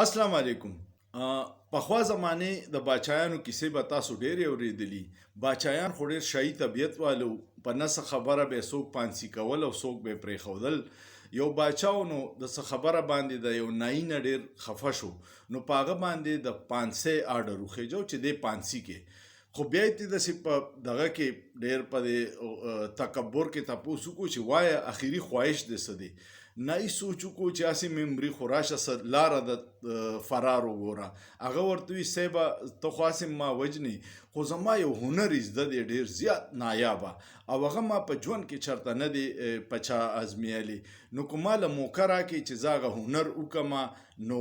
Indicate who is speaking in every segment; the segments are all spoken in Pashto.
Speaker 1: السلام علیکم. پخوا زمانې د باچایانو کیسې به تاسو ډېرې اورېدلي. باچایان خو ډېر شاهي طبیعت والو، په نه څه خبره به یې څوک پانسي کول او څوک به یې پرېښودل. یو باچا و نو د څه خبره باندې د یو نایي نه ډېر خفه شو، نو په هغه باندې د پانسۍ آرډر وخېجو چې دی پانسي کې. خو بیا یې داسې په دغه کې ډېر په دې تکبر کې تپوس وکړو چې وایه اخري خواهش دې څه دی. نایي سوچ وکړو چې هسې مې مري خو راشه لاره د فرار وګوره. هغه ورته وایي صیبه ته خو هسې ما وجنې، خو زما یو هنر زده دی ډېر زیات نایابه، او هغه ما په ژوند کې چېرته نه دی په چا ازمیالی. نو که ما له موقع راکړې چې زه هغه هنر وکړمه نو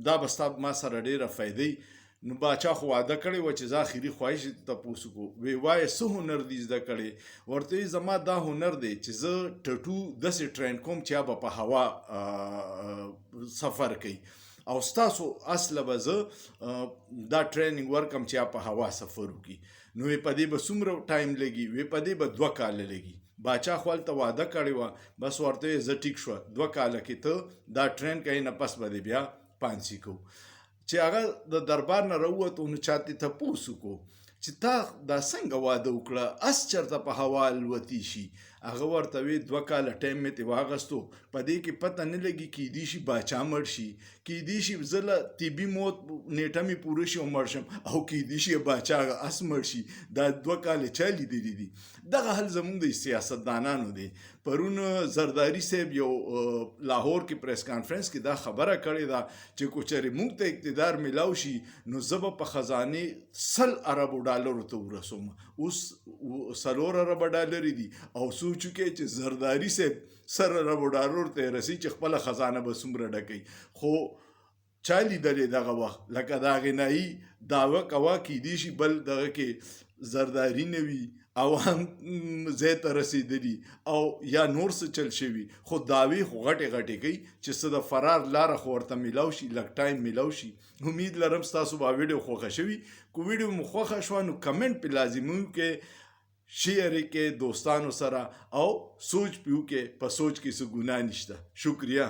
Speaker 1: دا به ستا ما سره ډېره فایده. نو باچا خو واده کړی وه چې زه اخري خواهش یې تپوس وکړو. وی وایه څه هنر دي زده کړی؟ ورته وایي زما دا هنر دی چې زه ټټو داسې ټرین کوم چې هغه به په هوا سفر کوي، او ستاسو اصله به زه دا ټریننګ ورکم چې هغه په هوا سفر وکړي. نو وی په دې به څومره ټایم لګي؟ وی په دې به 2 کاله لګي. باچا خو هلته واده کړې وه، بس ورته ویې زه ټیک شوه 2 کاله کې ته دا ټرین کوې، نه پس به دې بیا پانسي کوو. چې هغه د دربار نه راووتو نو چا ترې تپوس وکړو چې تا دا څنګه واده وکړه، اس چېرته په هوا الوتی شي؟ هغه ورته وی 2 کاله ټایم مې ترې واخیستو، په دې کې پته نه لګي کیدای شي باچا مړ شي، کیدای شي زه له طبي موت نیټه مې پوره شي او مړ شم، او کیدای شي باچا هغه اس مړ شي. دا 2 کاله چا لیدلي دي؟ دغه حل زموږ د سیاستدانانو دی. پرون زرداري صاحب یو لاهور کې پریس کانفرنس کې دا خبره کړې ده چې که چېرې موږ ته اقتدار میلاو شي نو زه به په خزانې 100 اربو ډالرو ته ورسوم. اوس 4 اربه ډالرې دي، او سوچ وکړئ چې زرداري صاحب 100 اربو ډالرو ته یې رسي چې خپله خزانه به څومره ډکوي. خو چا لیدلې دغه وخت؟ لکه د هغې نایي دعوه کوه کیدای شي بل دغه کې زرداري نه وي، عوام ځای ته رسېدلي او یا نور څه چل شوي، خو دعوې خو غټې غټې کوي چې څه د فرار لاره خو ورته میلاو شي، لږ ټایم میلاو شي. امید لرم ستاسو به ویډیو خوښه شوي. که ویډیو مو خوښه شوه نو کمنټ پې لازمي وکړئ، شیر یې کړئ دوستانو سره، او سوچ پې وکړئ، په سوچ کې څه ګناه نشته. شکریه.